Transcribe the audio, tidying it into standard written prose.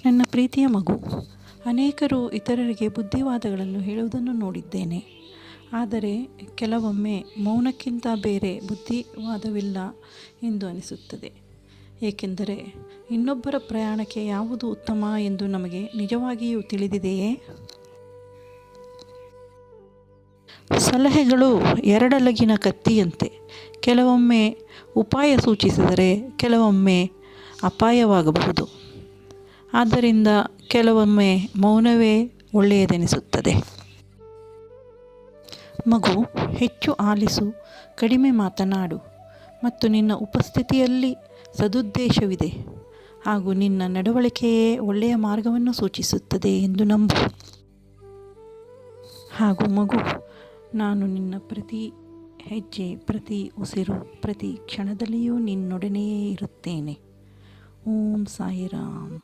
ನನ್ನ ಪ್ರೀತಿಯ ಮಗು, ಅನೇಕರು ಇತರರಿಗೆ ಬುದ್ಧಿವಾದಗಳನ್ನು ಹೇಳುವುದನ್ನು ನೋಡಿದ್ದೇನೆ. ಆದರೆ ಕೆಲವೊಮ್ಮೆ ಮೌನಕ್ಕಿಂತ ಬೇರೆ ಬುದ್ಧಿವಾದವಿಲ್ಲ ಎಂದು ಅನಿಸುತ್ತದೆ. ಏಕೆಂದರೆ ಇನ್ನೊಬ್ಬರ ಪ್ರಯಾಣಕ್ಕೆ ಯಾವುದು ಉತ್ತಮ ಎಂದು ನಮಗೆ ನಿಜವಾಗಿಯೂ ತಿಳಿದಿದೆಯೇ? ಸಲಹೆಗಳು ಎರಡಲಗಿನ ಕತ್ತಿಯಂತೆ. ಕೆಲವೊಮ್ಮೆ ಉಪಾಯ ಸೂಚಿಸಿದರೆ ಕೆಲವೊಮ್ಮೆ ಅಪಾಯವಾಗಬಹುದು. ಆದ್ದರಿಂದ ಕೆಲವೊಮ್ಮೆ ಮೌನವೇ ಒಳ್ಳೆಯದೆನಿಸುತ್ತದೆ. ಮಗು, ಹೆಚ್ಚು ಆಲಿಸು, ಕಡಿಮೆ ಮಾತನಾಡು ಮತ್ತು ನಿನ್ನ ಉಪಸ್ಥಿತಿಯಲ್ಲಿ ಸದುದ್ದೇಶವಿದೆ ಹಾಗೂ ನಿನ್ನ ನಡವಳಿಕೆಯೇ ಒಳ್ಳೆಯ ಮಾರ್ಗವನ್ನು ಸೂಚಿಸುತ್ತದೆ ಎಂದು ನಂಬು. ಹಾಗೂ ಮಗು, ನಾನು ನಿನ್ನ ಪ್ರತಿ ಹೆಜ್ಜೆ, ಪ್ರತಿ ಉಸಿರು, ಪ್ರತಿ ಕ್ಷಣದಲ್ಲಿಯೂ ನಿನ್ನೊಡನೆಯೇ ಇರುತ್ತೇನೆ. ಓಂ ಸಾಯಿರಾಮ್.